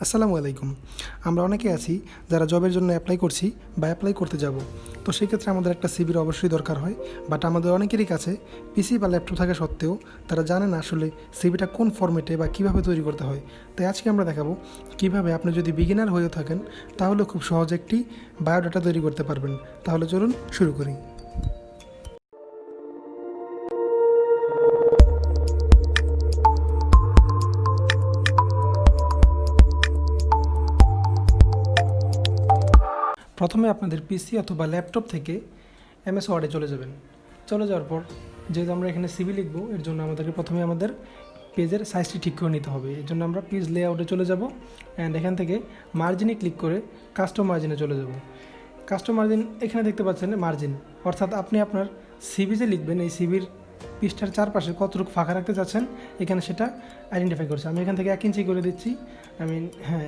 আসসালামু আলাইকুম। আমরা অনেকে আছি যারা জবের জন্য অ্যাপ্লাই করছি বা অ্যাপ্লাই করতে যাব। তো সেক্ষেত্রে আমাদের একটা সিভির অবশ্যই দরকার হয়, বাট আমাদের অনেকেরই কাছে পিসি বা ল্যাপটপ থাকা সত্ত্বেও তারা জানে না আসলে সিভিটা কোন ফরম্যাটে বা কীভাবে তৈরি করতে হয়। তাই আজকে আমরা দেখাবো কীভাবে আপনি যদি বিগিনার হয়ে থাকেন তাহলে খুব সহজে একটি বায়োডাটা তৈরি করতে পারবেন। তাহলে চলুন শুরু করি। প্রথমে আপনাদের পিসি অথবা ল্যাপটপ থেকে এমএস ওয়ার্ডে চলে যাবেন। চলে যাওয়ার পর যেহেতু আমরা এখানে সিভি লিখব, এর জন্য আমাদেরকে প্রথমে আমাদের পেজের সাইজটি ঠিক করে নিতে হবে। এর জন্য আমরা পেজ লেআউটে চলে যাব অ্যান্ড এখান থেকে মার্জিনে ক্লিক করে কাস্টম মার্জিনে চলে যাব। কাস্টম মার্জিন এখানে দেখতে পাচ্ছেন মার্জিন, অর্থাৎ আপনি আপনার সিভি যে লিখবেন এই সিভির পৃষ্ঠার চারপাশে কতটুকু ফাঁকা রাখতে চাচ্ছেন এখানে সেটা আইডেন্টিফাই করছে। আমি এখান থেকে 1 ইঞ্চি করে দিচ্ছি।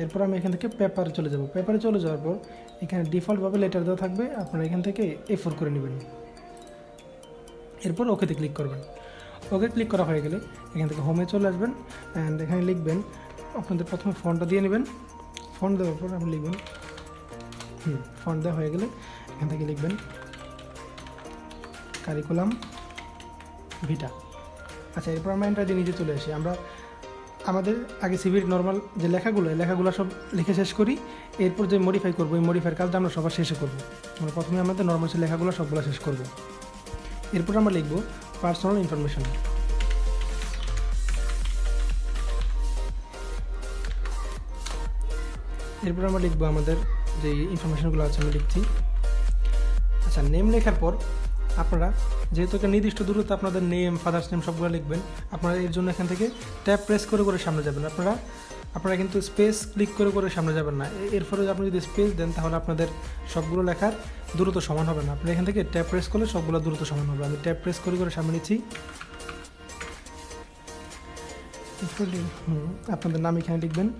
এরপর আমি এখান থেকে পেপারে চলে যাব। পেপারে চলে যাওয়ার পর এখানে ডিফল্টভাবে লেটার দেওয়া থাকবে, আপনারা এখান থেকে A4 করে নেবেন। এরপর ওকেতে ক্লিক করবেন। ওকে ক্লিক করা হয়ে গেলে এখান থেকে হোমে চলে আসবেন অ্যান্ড এখানে লিখবেন, আপনাদের প্রথমে ফন্টটা দিয়ে নেবেন। ফন্ট দেওয়ার পর আপনি লিখবেন ফন্ট দেওয়া হয়ে গেলে এখান থেকে লিখবেন কারিকুলাম ভিটা। আচ্ছা, এরপর আমরা এন্টার দিয়ে নিচে চলে আসি। আমরা আমাদের আগে সিভির নর্মাল যে লেখাগুলো সব লিখে শেষ করি, এরপর যে মডিফাই করবো এই মডিফাইয়ের কাজটা আমরা সবার শেষে করব। আমরা প্রথমে আমাদের নর্মাল যে লেখাগুলো সবগুলো শেষ করব। এরপর আমরা লিখব পার্সোনাল ইনফরমেশন। এরপর আমরা লিখবো আমাদের যে ইনফরমেশনগুলো আছে আমরা লিখছি। আচ্ছা, নেম লেখার পর আপনারা যেহেতু একটা নির্দিষ্ট দূরত্বে আপনাদের নেম, ফাদার্স নেম সবগুলো লিখবেন, আপনারা এর জন্য এখান থেকে ট্যাব প্রেস করে করে সামনে যাবেন। আপনারা কিন্তু স্পেস ক্লিক করে করে সামনে যাবেন না। এরপরে আপনি যদি স্পেস দেন তাহলে আপনাদের সবগুলো লেখার দূরত্ব সমান হবে না। আপনারা এখান থেকে ট্যাব প্রেস করলে সবগুলো দূরত্ব সমান হবে। আমি ট্যাব প্রেস করে করে সামনে নিচ্ছি। আপনাদের নাম এখানে লিখবেন।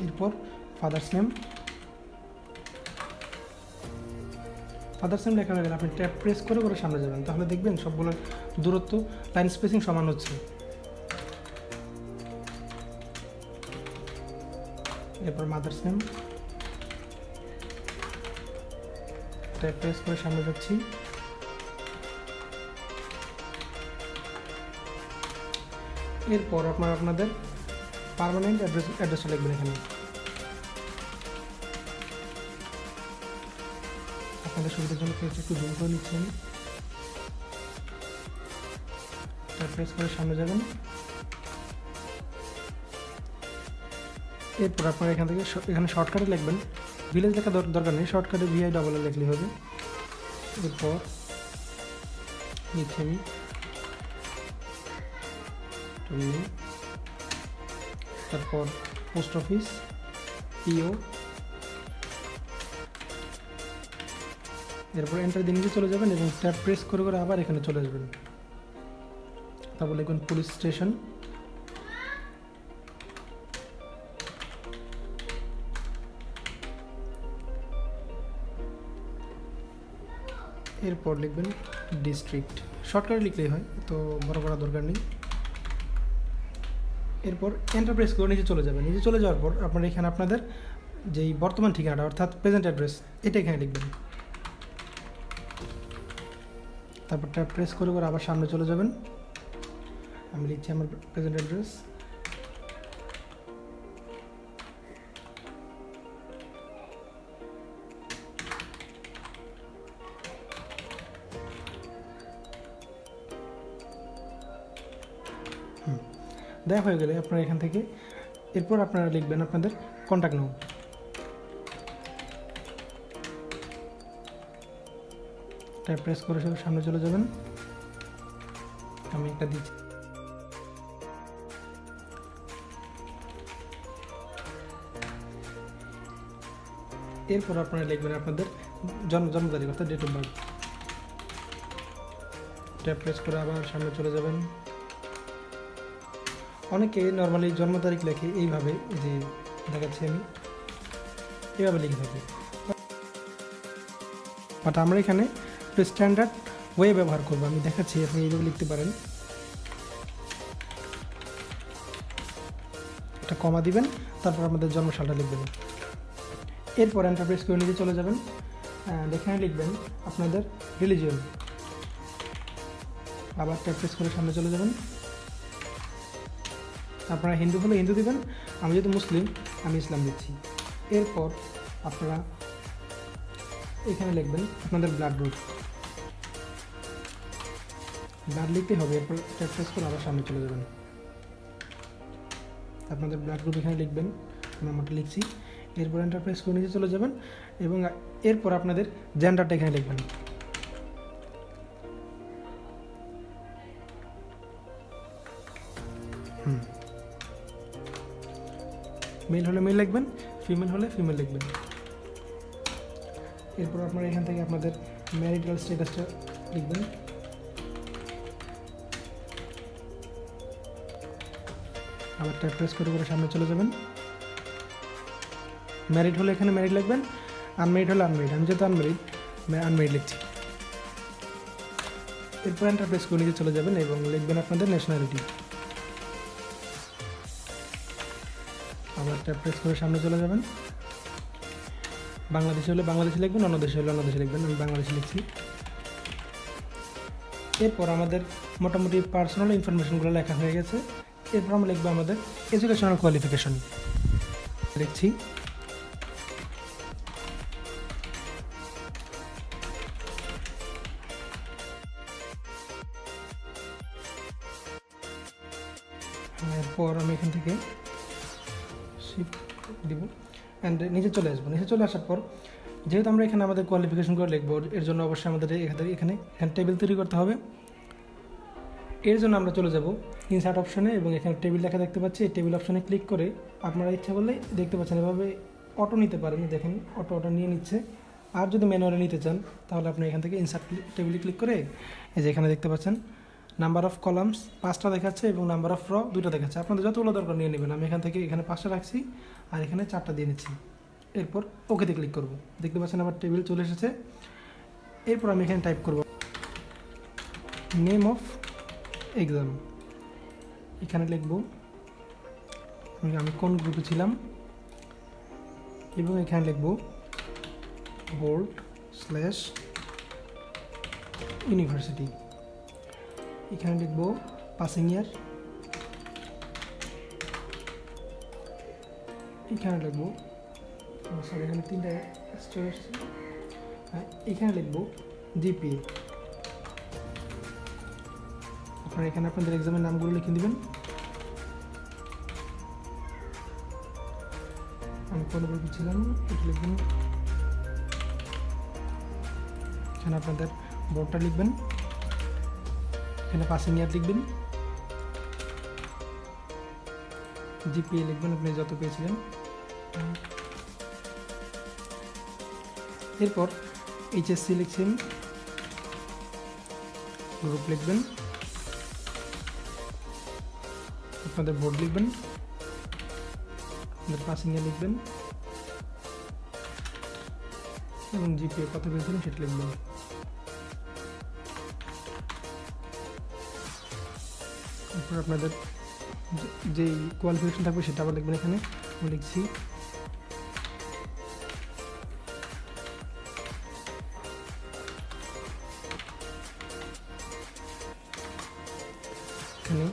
এরপর ফাদার্স নেম লেখা হয়ে গেলে আপনি ট্যাব প্রেস করে করে সামনে যাবেন, তাহলে দেখবেন সবগুলোর দূরত্ব লাইন স্পেসিং সমান হচ্ছে। এরপর মাদার্স নেম ট্যাব প্রেস করে সামনে যাচ্ছি। এরপর আপনাদের পার্মানেন্ট অ্যাড্রেসটা লিখবেন। এখানে আপনাদের সুবিধার জন্য একটু জুম করে নিচ্ছি আমি। প্রেস করে সামনে যাবেন। এরপর আপনারা এখান থেকে এখানে শর্টকাটে লিখবেন। ভিলেজ লেখা দরকার নেই, শর্টকাটে VI লিখলে হবে। এরপর লিখছি আমি তারপর পোস্ট অফিস, PO। এরপর এন্টার দিয়ে নিচে চলে যাবেন এবং ট্যাব প্রেস করে করে আবার এখানে চলে আসবেন। তারপর লিখবেন পুলিশ স্টেশন। এরপর লিখবেন ডিস্ট্রিক্ট। শর্টকাটে লিখলেই হয়, তো বড় করার দরকার নেই। এরপর এন্টার প্রেস করে নিচে চলে যাবেন। নিচে চলে যাওয়ার পর আপনারা এখানে আপনাদের যেই বর্তমান ঠিকানাটা অর্থাৎ প্রেজেন্ট অ্যাড্রেস এটা এখানে লিখবেন। তারপর ট্যাব প্রেস করে করে আবার সামনে চলে যাবেন। আমি লিখছি আমার প্রেজেন্ট অ্যাড্রেস। দেওয়া হয়ে গেলে আপনারা এখান থেকে এরপর আপনারা লিখবেন আপনাদের কন্ট্যাক্ট নাম্বার। ট্যাব প্রেস করে সামনে চলে যাবেন। আমি একটা দিচ্ছি। এরপর আপনারা লিখবেন আপনাদের জন্ম তারিখ অর্থাৎ date of birth. Tab press করে আবার সামনে চলে যাবেন। অনেকে নর্মালি জন্ম তারিখ লেখে এইভাবে, যে দেখাচ্ছি আমি এইভাবে লিখে থাকি। বাট আমরা এখানে একটু স্ট্যান্ডার্ড ওয়ে ব্যবহার করবো। আমি দেখাচ্ছি, আপনি এইভাবে লিখতে পারেন, একটা কমা দিবেন, তারপর আমাদের জন্মসালটা লিখবেন। এরপর এন্টার প্রেস করে নিচে চলে যাবেন, এখানে লিখবেন আপনাদের রিলিজিয়ন, আবার ট্যাব প্রেস করে সামনে চলে যাবেন। আপনারা হিন্দু হলে হিন্দু দিবেন, আমি যেহেতু মুসলিম আমি ইসলাম দিচ্ছি। এরপর আপনারা এখানে লিখবেন আপনাদের ব্লাড গ্রুপ, ব্লাড লিখতে হবে। এরপর ট্যাব প্রেস করে আবার সামনে চলে যাবেন, আপনাদের ব্লাড গ্রুপ এখানে লিখবেন, আমি আমারটা লিখছি। এরপর এন্টার প্রেস করে নিচে চলে যাবেন এবং এরপর আপনাদের জেন্ডারটা এখানে লিখবেন। মেল হলে মেল লিখবেন, ফিমেল হলে ফিমেল লিখবেন। এরপর আপনারা এখান থেকে আপনাদের ম্যারিটাল স্ট্যাটাসটা লিখবেন। আবার ট্যাব প্রেস করে সামনে চলে যাবেন। ম্যারিড হলে এখানে ম্যারিড লিখবেন, আনমেরিড হলে আনমেরিড, আমি যেহেতু আনমেরিড লিখছি। এরপর এন্টার প্রেস করে নিচে চলে যাবেন এবং লিখবেন আপনাদের ন্যাশনালিটি। আবার ট্যাব প্রেস করে সামনে চলে যাবেন। বাংলাদেশি হলে বাংলাদেশি লিখবেন, অন্য দেশে হলে অন্য দেশে লিখবেন, আমি বাংলাদেশি লিখছি। এরপর আমাদের মোটামুটি পার্সোনাল ইনফরমেশনগুলো লেখা হয়ে গেছে। এরপর আমরা লিখবো আমাদের এডুকেশনাল কোয়ালিফিকেশন, লিখছি। এরপর আমি এখান থেকে শিফট দিব অ্যান্ড নিচে চলে আসবো। নিচে চলে আসার পর যেহেতু আমরা এখানে আমাদের কোয়ালিফিকেশন করে লিখবো, এর জন্য অবশ্যই আমাদের এখানে টেবিল তৈরি করতে হবে। এর জন্য আমরা চলে যাব ইনসার্ট অপশনে এবং এখানে টেবিল লেখা দেখতে পাচ্ছি। এই টেবিল অপশনে ক্লিক করে আপনারা ইচ্ছা করলে দেখতে পাচ্ছেন এভাবে অটো নিতে পারেন, দেখেন অটো নিয়ে নিচ্ছে। আর যদি ম্যানুয়ালি নিতে চান তাহলে আপনি এখান থেকে ইনসার্ট টেবিলে ক্লিক করে এই যে এখানে দেখতে পাচ্ছেন নাম্বার অফ কলামস 5টা দেখাচ্ছে এবং নাম্বার অফ র 2টা দেখাচ্ছে। আপনাদের যতগুলো দরকার নিয়ে নেবেন। আমি এখান থেকে এখানে 5টা রাখছি আর এখানে 4টা দিয়ে নিচ্ছি। এরপর ওকেতে ক্লিক করব, দেখতে পাচ্ছেন আমার টেবিল চলে এসেছে। এরপর আমি এখানে টাইপ করব নেম অফ এক্সাম, এখানে লিখব আমি কোন গ্রুপে ছিলাম এবং এখানে লিখব বোল্ড/ইউনিভার্সিটি, এখানে লিখব পাসিং ইয়ার, এখানে লিখব সরি এখানে 3টা স্টোর আসছে, এখানে লিখব জিপিএ। আপনারা এখানে আপনাদের এক্সামের নামগুলো লিখে দেবেন। আমি কোন গ্রুপে ছিলাম এটা লিখবেন, এখানে আপনাদের বোর্ডটা লিখবেন, এখানে পাসিং ইয়ার লিখবেন, জিপিএ লিখবেন আপনি যত পেয়েছিলেন। এরপর এইচএসসি লিখছেন, গ্রুপ লিখবেন, আপনাদের বোর্ড লিখবেন, আপনাদের পাসিং ইয়ার লিখবেন এবং জিপিএ কত পেয়েছিলেন সেটা লিখবেন। এরপর আপনাদের যেই কোয়ালিফিকেশন থাকবে সেটা আবার লিখবেন। এখানে আমি লিখছি এখানে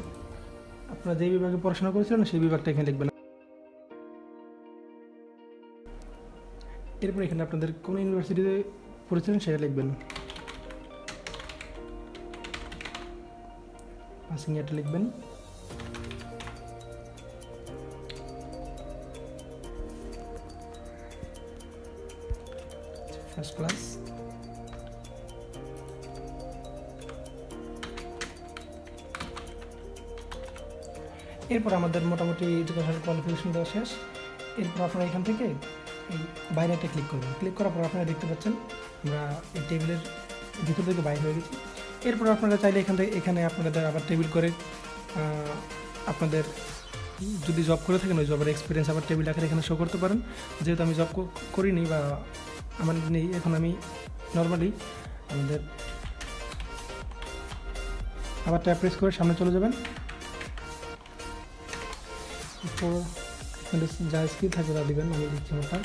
আপনারা যে বিভাগে পড়াশোনা করেছিলেন সেই বিভাগটা এখানে লিখবেন। এরপর এখানে আপনাদের কোন ইউনিভার্সিটিতে পড়েছিলেন সেটা লিখবেন, পাসিং ইয়ারটা লিখবেন, ফার্স্ট ক্লাস, এরপর আমাদের মোটামুটি এডুকেশনাল কোয়ালিফিকেশন দেওয়া শেষ। এরপর আপনারা এখান থেকে এই বাইরেটা ক্লিক করবেন। ক্লিক করার পর আপনারা দেখতে পাচ্ছেন আমরা এই টেবিলের ভিতর থেকে বাইরে হয়ে গেছি। এরপর আপনারা চাইলে এখানে আপনাদের আবার টেবিল করে আপনাদের যদি জব করে থাকেন ওই জবের এক্সপিরিয়েন্স আবার টেবিল আকারে এখানে শো করতে পারেন। যেহেতু আমি জব করিনি বা আমার নেই, এখন আমি নর্মালি আমাদের আবার ট্যাপ প্রেস করে সামনে চলে যাবেন। এরপর আপনাদের যা স্কিল থাকবে তা দেবেন, আমি দিচ্ছি ওটা।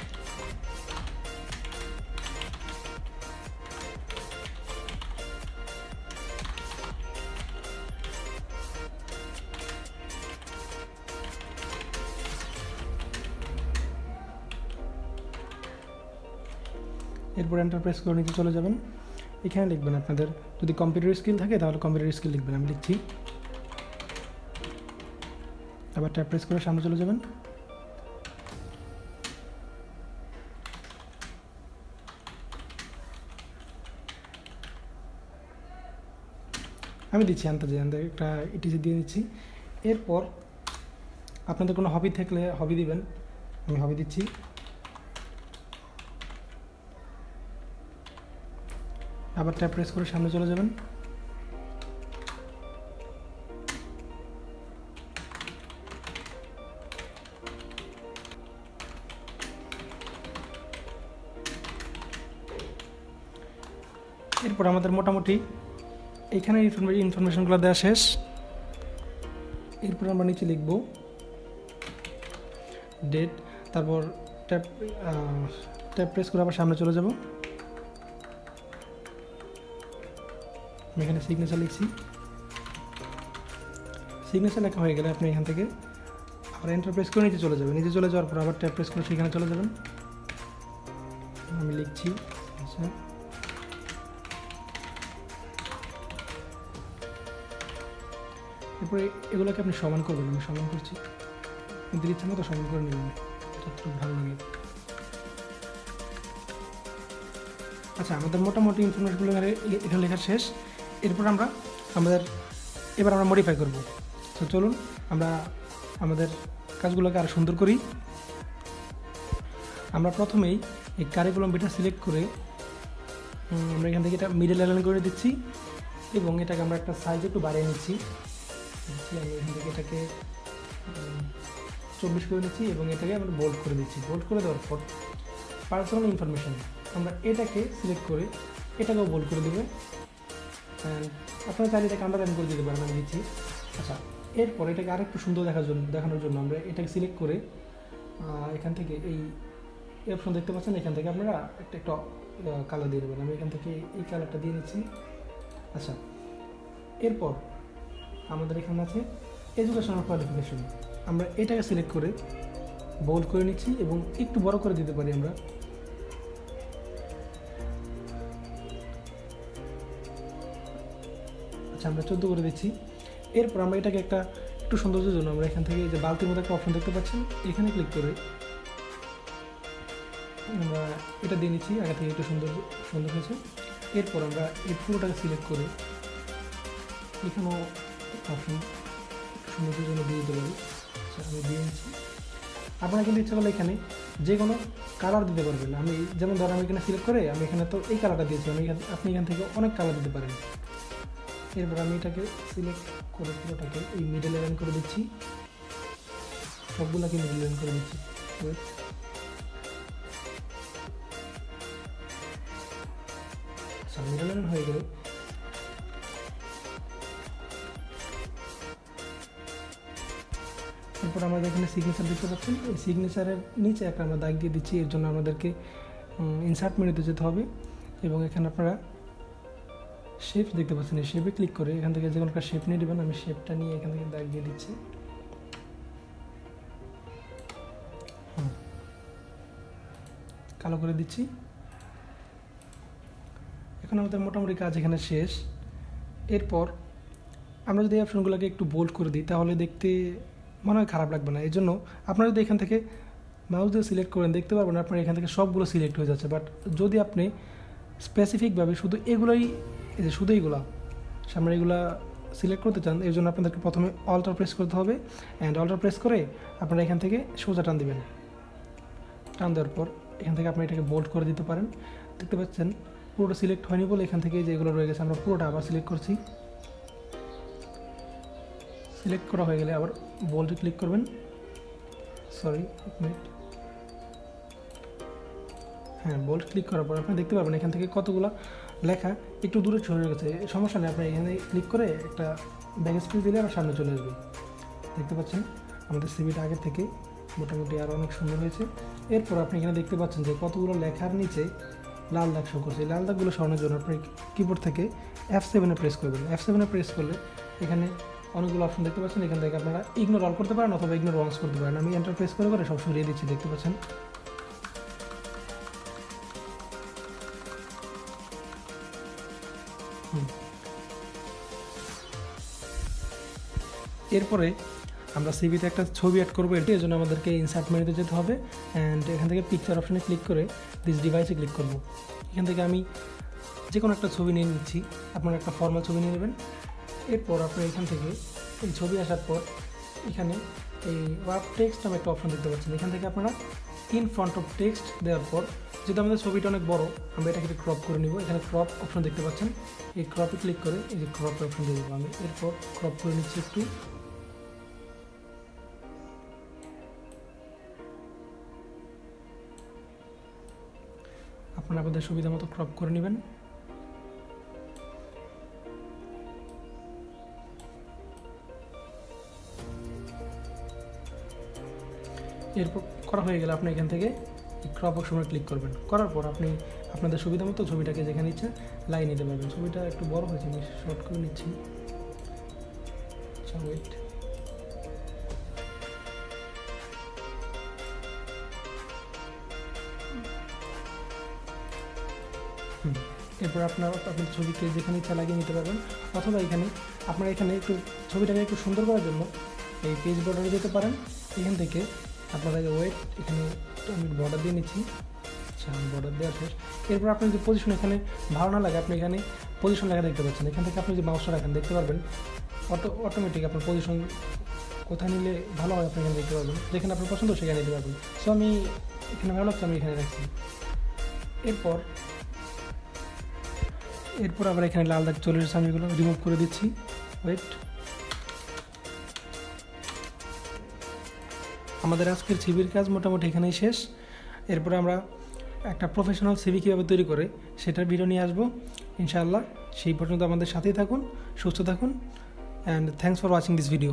এরপর এন্টার প্রেস করে নিচে চলে যাবেন। এখানে লিখবেন আপনাদের যদি কম্পিউটার স্কিল থাকে তাহলে কম্পিউটার স্কিল লিখবেন, আমি লিখছি। আবার ট্যাপ প্রেস করে সামনে চলে যাবেন। আমি দিচ্ছি আনতে একটা ইটিসি দিয়ে দিচ্ছি। এরপর আপনাদের কোনো হবি থাকলে হবি দিবেন, আমি হবি দিচ্ছি। আবার ট্যাপ প্রেস করে সামনে চলে যাবেন। এরপর আমাদের মোটামুটি এইখানে ইনফরমেশনগুলো দেওয়া শেষ। এরপর আমরা নিচে লিখব ডেট, তারপর ট্যাপ প্রেস করে আবার সামনে চলে যাব। আমি এখানে সিগনেচার লিখছি। সিগনেচার লেখা হয়ে গেলে আপনি এখান থেকে আবার এন্টার প্রেস করে নিচে চলে যাবেন। নিচে চলে যাওয়ার পর আবার ট্যাপ প্রেস করে সেখানে চলে যাবেন। আমি লিখছি। আচ্ছা, এরপরে এগুলোকে আপনি সমান করবেন, আমি সমান করছি, কিন্তু ইচ্ছা মতো সমান করে নেবেন যতটুকু ভালো লাগে। আচ্ছা, আমাদের মোটামুটি ইনফরমেশনগুলো এখানে লেখা শেষ। এরপর এবার আমরা মডিফাই করব। তো চলুন আমরা আমাদের কাজগুলোকে আরও সুন্দর করি। আমরা প্রথমেই এই কারিকুলাম বিটা সিলেক্ট করে আমরা এখান থেকে এটা মিডল অ্যালাইন করে দিচ্ছি এবং এটাকে আমরা একটা সাইজ একটু বাড়িয়ে নিচ্ছি। আমি এখান থেকে এটাকে 24 করে নিচ্ছি এবং এটাকে আমরা বোল্ড করে দিচ্ছি। বোল্ড করে দেওয়ার পর পার্সোনাল ইনফরমেশন আমরা এটাকে সিলেক্ট করে এটাকেও বোল্ড করে দেবো। আপনারা চাইলে এটাকে আন্ডারলাইন করে দিতে পারেন, আমি দিচ্ছি। আচ্ছা, এরপর এটাকে আরেকটু সুন্দর দেখানোর জন্য আমরা এটাকে সিলেক্ট করে এখান থেকে এই অপশন দেখতে পাচ্ছেন, এখান থেকে আপনারা একটা কালার দিয়ে দেবেন। আমি এখান থেকে এই কালারটা দিয়ে নিচ্ছি। আচ্ছা, এরপর আমাদের এখানে আছে এডুকেশনাল কোয়ালিফিকেশন, আমরা এটাকে সিলেক্ট করে বোল্ড করে নিচ্ছি এবং একটু বড় করে দিতে পারি আমরা। আচ্ছা, আমরা 14 করে দিচ্ছি। এরপর আমরা এটাকে একটু সৌন্দর্যের জন্য আমরা এখান থেকে যে বালতির মধ্যে একটা অপশন দেখতে পাচ্ছেন, এখানে ক্লিক করে আমরা এটা দিয়ে নিচ্ছি। আগে থেকে একটু সুন্দর হয়েছে। এরপর আমরা এই পুরোটাকে সিলেক্ট করে এখানেও অপশন সৌন্দর্যের জন্য দিয়ে দিতে পারি। আচ্ছা, আমি দিয়ে নিচ্ছি। আপনারা কিন্তু ইচ্ছা করলে এখানে যে কোনো কালার দিতে পারবেন। আমি যেমন ধর আমি এখানে সিলেক্ট করে আমি এখানে তো এই কালারটা দিয়েছি, আপনি এখান থেকে অনেক কালার দিতে পারেন। এরপর আমি এটাকে সিলেক্ট করে পুরোটাকে এই মিডল লাইন করে দিচ্ছি, সবগুলোকে মিডল লাইন করে দিচ্ছি। আচ্ছা, মিডল লাইন হয়ে গেলে এরপর আমাদের এখানে সিগনেচার দেখতে পাচ্ছেন, এই সিগনেচারের নিচে একটা আমরা দাগ দিয়ে দিচ্ছি। এর জন্য আমাদেরকে ইনসার্ট মেনুতে যেতে হবে এবং এখানে আপনারা শেপ দেখতে পাচ্ছেন, এই শেপে ক্লিক করে এখান থেকে যে কোনো একটা শেপ নিয়ে নেবেন। আমি শেপটা নিয়ে এখান থেকে দাগ দিয়ে দিচ্ছি। কালো করে দিচ্ছি। এখন আমাদের মোটামুটি কাজ এখানে শেষ। এরপর আমরা যদি এই অপশনগুলোকে একটু বোল্ড করে দিই তাহলে দেখতে মনে হয় খারাপ লাগবে না। এই জন্য আপনারা যদি এখান থেকে মাউস দিয়ে সিলেক্ট করেন দেখতে পারবেন আপনার এখান থেকে সবগুলো সিলেক্ট হয়ে যাচ্ছে। বাট যদি আপনি স্পেসিফিকভাবে শুধু এগুলোই শুধু এইগুলা সামনে এগুলা সিলেক্ট করতে চান, এর জন্য আপনাদেরকে প্রথমে অল্টার প্রেস করতে হবে। অ্যান্ড অল্টার প্রেস করে আপনারা এখান থেকে সোজা টান দেবেন। টান দেওয়ার পর এখান থেকে আপনি এটাকে বোল্ড করে দিতে পারেন। দেখতে পাচ্ছেন পুরোটা সিলেক্ট হয়নি বলে এখান থেকে যেগুলো রয়ে গেছে আমরা পুরোটা আবার সিলেক্ট করছি। সিলেক্ট করা হয়ে গেলে আবার বোল্ডে ক্লিক করবেন। সরি, এক মিনিট। হ্যাঁ, বোল্ড ক্লিক করার পর আপনি দেখতে পাবেন এখান থেকে কতগুলো লেখা একটু দূরে সরে গেছে। সমস্যা নেই, আপনি এখানে ক্লিক করে একটা ব্যাক স্পেস দিলে আবার সামনে চলে আসবে। দেখতে পাচ্ছেন আমাদের সিভিটা আগের থেকে মোটামুটি আরও অনেক সুন্দর হয়েছে। এরপর আপনি এখানে দেখতে পাচ্ছেন যে কতগুলো লেখার নিচে লাল দাগ শো করছে। লাল দাগগুলো সরানোর জন্য আপনি কিবোর্ড থেকে F7 প্রেস করবেন। F7 প্রেস করলে এখানে অনেকগুলো অপশন দেখতে পাচ্ছেন। এখান থেকে আপনারা ইগনোর অল করতে পারেন অথবা ইগনোর ওয়ান্স করতে পারেন। আমি এন্টার প্রেস করে সব সরিয়ে দিচ্ছি, দেখতে পাচ্ছেন। এরপরে আমরা সিভিতে একটা ছবি অ্যাড করবো, এর জন্য আমাদেরকে ইনসার্ট মেনুতে যেতে হবে অ্যান্ড এখান থেকে পিকচার অপশানে ক্লিক করে দিস ডিভাইসে ক্লিক করব। এখান থেকে আমি যে কোনো একটা ছবি নিয়ে নিচ্ছি, আপনারা একটা ফর্মাল ছবি নিয়ে নেবেন। এরপর আপনার এখান থেকে এই ছবি আসার পর এখানে এই ওয়ার্ড টেক্সট নামে একটা অপশন দেখতে পাচ্ছেন। এখান থেকে আপনারা ইন ফ্রন্ট অফ টেক্সট দেওয়ার পর, যেহেতু আমাদের ছবিটা অনেক বড়, আমরা এটাকে ক্রপ করে নিব। এখানে ক্রপ অপশন দেখতে পাচ্ছেন, এই ক্রপে ক্লিক করে এই যে ক্রপ অপশন দিয়ে দেবো আমি। এরপর ক্রপ করে নিচ্ছি একটু। আপনারা আপনাদের সুবিধা মতো ক্রপ করে নেবেন। এরপর করা হয়ে গেলে আপনি এখান থেকে ক্রপ অপশনে ক্লিক করবেন। করার পর আপনি আপনাদের সুবিধা মতো ছবিটাকে যেখানে ইচ্ছে লাগিয়ে নিতে পারবেন। ছবিটা একটু বড় হয়েছে, আমি শর্ট করে নিচ্ছি। আচ্ছা, ওয়েট। এরপর আপনাদের ছবিকে যেখানে ইচ্ছা লাগিয়ে নিতে পারবেন, অথবা আপনারা এখানে একটু ছবিটাকে একটু সুন্দর করার জন্য এই পেজ বর্ডারে যেতে পারেন। এখান থেকে আপনারা ওয়েট, এখানে আমি বর্ডার দিয়ে নিচ্ছি। আচ্ছা, বর্ডার দেওয়া শেষ। এরপর আপনি যে পজিশন এখানে ভালো না লাগে, আপনি এখানে পজিশন লেখা দেখতে পাচ্ছেন। এখান থেকে আপনি যে মাউসটা রাখেন দেখতে পারবেন অটোমেটিক আপনার পজিশন কোথায় নিলে ভালো হয় আপনি এখানে দেখতে পারবেন। যেখানে আপনার পছন্দ সেখানে নিতে পারবেন। সো আমি এখানে ভালো লাগছে, আমি এখানে রাখছি। এরপর আবার এখানে লাল দাগ চলে এসেছে, আমি এগুলো রিমুভ করে দিচ্ছি। ওয়েট। আমাদের আজকের সিভির কাজ মোটামুটি এখানেই শেষ। এরপরে আমরা একটা প্রফেশনাল সিভি কীভাবে তৈরি করে সেটার ভিডিও নিয়ে আসবো ইনশাআল্লাহ। সেই পর্যন্ত আমাদের সাথেই থাকুন, সুস্থ থাকুন, and thanks for watching this video.